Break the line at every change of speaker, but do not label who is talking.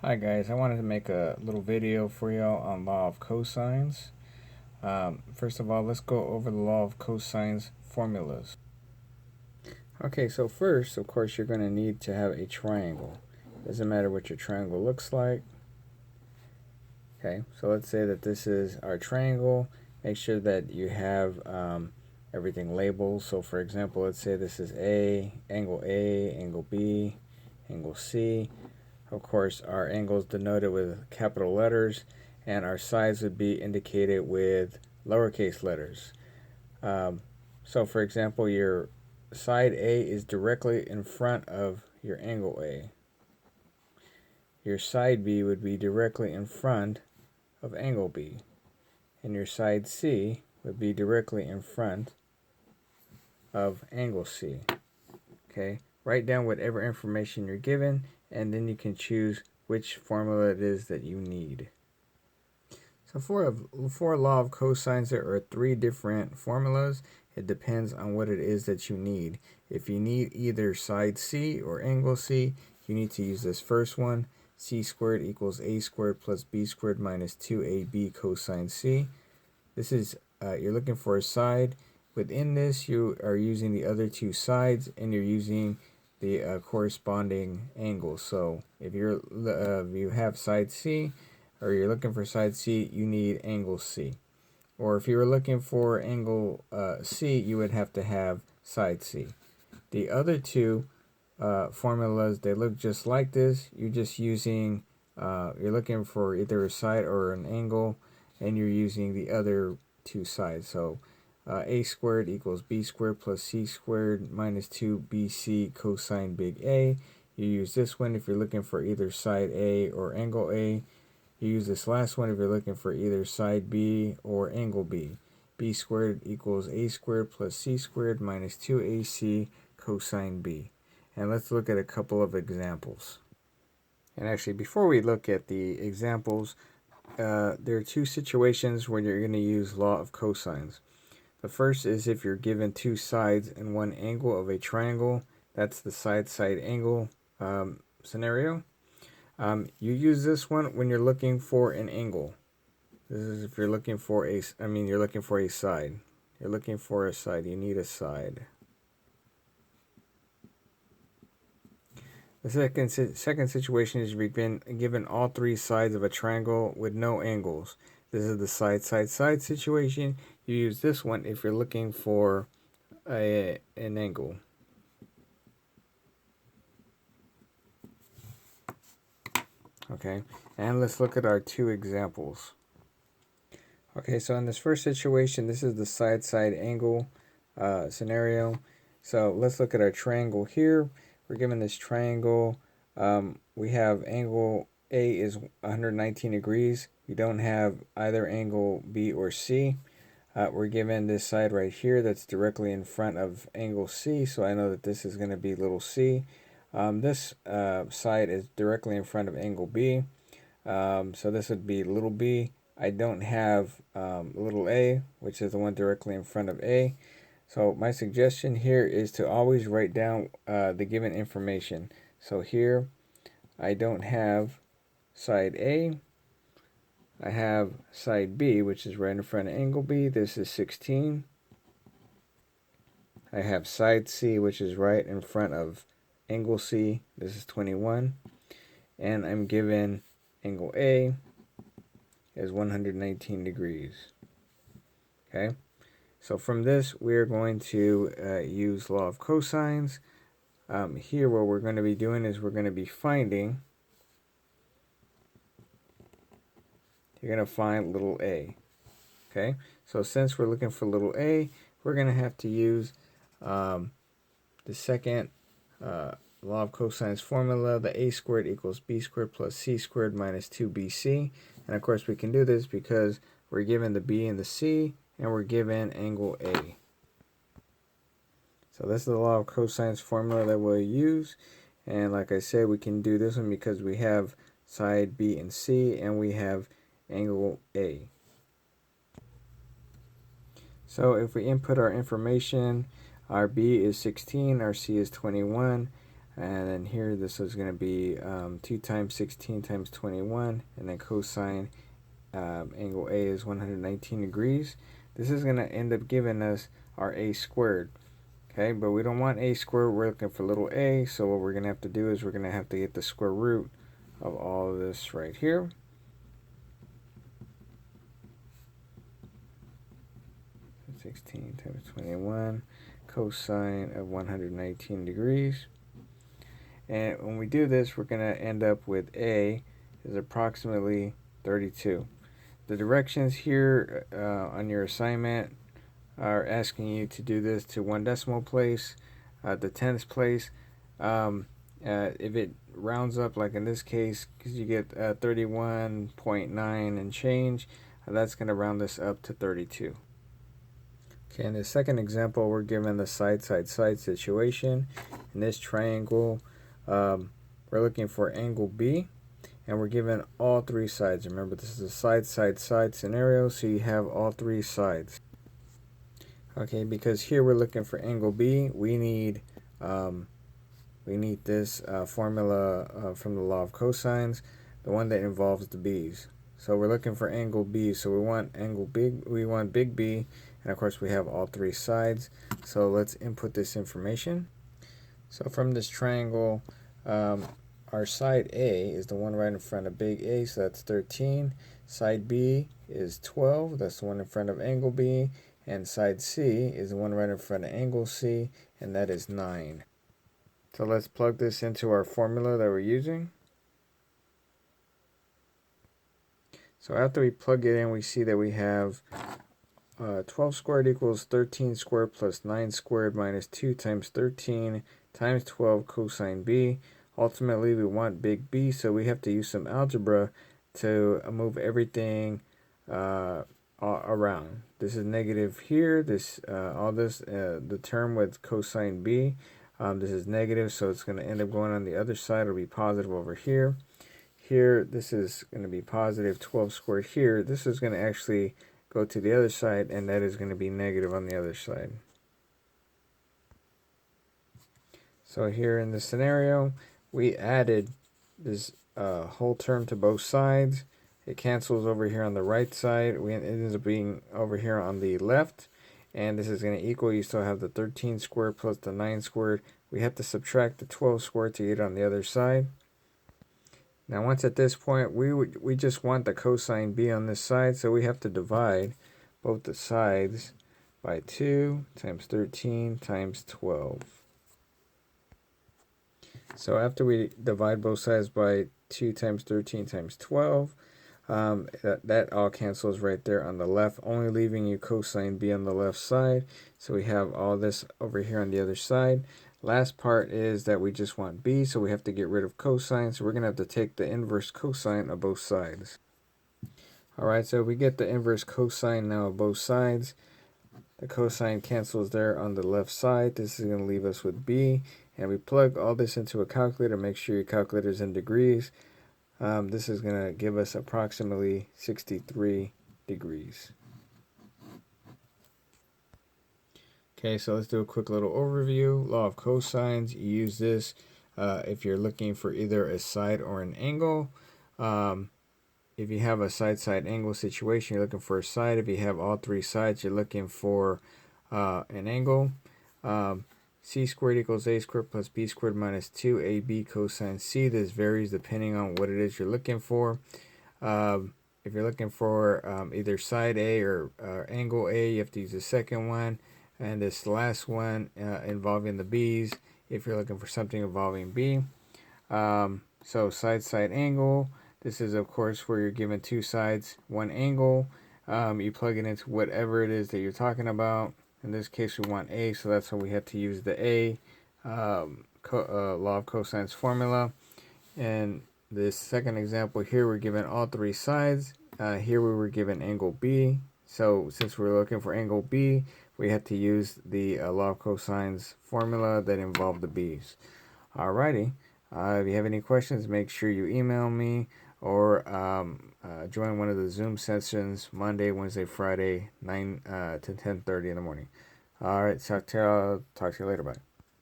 Hi guys, I wanted to make a little video for y'all on law of cosines. First of all, let's go over the law of cosines formulas. Okay, so first, of course, you're going to need to have a triangle. Doesn't matter what your triangle looks like. Okay, so let's say that this is our triangle. Make sure that you have everything labeled. So for example, let's say this is A, angle B, angle C. Of course, our angles denoted with capital letters, and our sides would be indicated with lowercase letters. So for example, your side A is directly in front of your angle A. Your side B would be directly in front of angle B. And your side C would be directly in front of angle C. Okay, write down whatever information you're given, and then you can choose which formula it is that you need. So for a law of cosines, there are three different formulas. It depends on what it is that you need. If you need either side C or angle C, you need to use this first one. C squared equals A squared plus B squared minus 2AB cosine C. This is, you're looking for a side. Within this, you are using the other two sides, and you're using the corresponding angles. So if you have side C, or you're looking for side C, you need angle C. Or if you were looking for angle C, you would have to have side C. The other two formulas, they look just like this. You're just using, you're looking for either a side or an angle, and you're using the other two sides. So A squared equals B squared plus C squared minus 2BC cosine big A. You use this one if you're looking for either side A or angle A. You use this last one if you're looking for either side B or angle B. B squared equals A squared plus C squared minus 2AC cosine B. And let's look at a couple of examples. And actually, before we look at the examples, there are two situations where you're going to use law of cosines. The first is if you're given two sides and one angle of a triangle. That's the side-side angle scenario. You use this one when you're looking for an angle. This is if you're looking for you're looking for a side. You're looking for a side. You need a side. The second situation is you've been given all three sides of a triangle with no angles. This is the side situation. You use this one if you're looking for an angle. Okay, and let's look at our two examples. Okay, so in this first situation, this is the side angle scenario. So let's look at our triangle here. We're given this triangle. We have angle A is 119 degrees. We don't have either angle B or C. We're given this side right here that's directly in front of angle C, so I know that this is going to be little c. This side is directly in front of angle B, so this would be little b. I don't have little a, which is the one directly in front of A. So my suggestion here is to always write down the given information. So here I don't have side A. I have side B, which is right in front of angle B. This is 16. I have side C, which is right in front of angle C. This is 21. And I'm given angle A is 119 degrees. Okay, so from this we're going to use law of cosines. Here what we're going to be doing is we're going to be finding, you're going to find little a. Okay, so since we're looking for little a, we're going to have to use the second law of cosines formula, the A squared equals B squared plus C squared minus 2BC. And of course we can do this because we're given the B and the C, and we're given angle A. So this is the law of cosines formula that we'll use. And like I said, we can do this one because we have side B and C, and we have angle A. So if we input our information, our B is 16, our C is 21, And then here, this is going to be 2 times 16 times 21. And then cosine angle A is 119 degrees. This is going to end up giving us our A squared. Okay, but we don't want A squared. We're looking for little a. So what we're going to have to do is we're going to have to get the square root of all of this right here. So 16 times 21 cosine of 119 degrees. And when we do this, we're going to end up with A is approximately 32. The directions here on your assignment are asking you to do this to 1 decimal place, the 10th place. If it rounds up, like in this case, because you get 31.9 and change, that's going to round this up to 32. Okay, in the second example, we're given the side situation. In this triangle, we're looking for angle B, and we're given all 3 sides. Remember, this is a side scenario, so you have all 3 sides. Okay, because here we're looking for angle B, we need this formula from the law of cosines, the one that involves the b's. So we're looking for angle B. So we want angle big. We want big B, and of course we have all 3 sides. So let's input this information. So from this triangle, our side A is the one right in front of big A, so that's 13. Side B is 12. That's the one in front of angle B. And side C is the one right in front of angle C, and that is 9. So let's plug this into our formula that we're using. So after we plug it in, we see that we have 12 squared equals 13 squared plus 9 squared minus 2 times 13 times 12 cosine B. Ultimately, we want big B, so we have to use some algebra to move everything around. This is negative here. The term with cosine B, this is negative, so it's going to end up going on the other side. It'll be positive over here. Here, this is going to be positive 12 squared here. This is going to actually go to the other side, and that is going to be negative on the other side. So here in this scenario, we added this whole term to both sides. It cancels over here on the right side. It ends up being over here on the left. And this is going to equal, you still have the 13 squared plus the 9 squared. We have to subtract the 12 squared to get on the other side. Now once at this point, we just want the cosine B on this side, so we have to divide both the sides by 2 times 13 times 12. So after we divide both sides by 2 times 13 times 12, that all cancels right there on the left, only leaving you cosine B on the left side. So we have all this over here on the other side. Last part is that we just want B, so we have to get rid of cosine. So we're going to have to take the inverse cosine of both sides. Alright, so we get the inverse cosine now of both sides. The cosine cancels there on the left side. This is going to leave us with B. And we plug all this into a calculator. Make sure your calculator is in degrees. This is going to give us approximately 63 degrees. Okay, so let's do a quick little overview. Law of cosines, you use this if you're looking for either a side or an angle. If you have a side angle situation, you're looking for a side. If you have all 3 sides, you're looking for an angle. C squared equals A squared plus B squared minus 2AB cosine C. This varies depending on what it is you're looking for. If you're looking for either side A or angle A, you have to use the second one. And this last one involving the B's, if you're looking for something involving B. So side angle. This is, of course, where you're given 2 sides, 1 angle. You plug it into whatever it is that you're talking about. In this case, we want A, so that's why we have to use the A law of cosines formula. And this second example here, we're given all 3 sides. Here we were given angle B. So since we're looking for angle B, we have to use the law of cosines formula that involved the B's. Alrighty. If you have any questions, make sure you email me or join one of the Zoom sessions Monday, Wednesday, Friday, 9 to 10:30 in the morning. All right, talk to you later. Bye.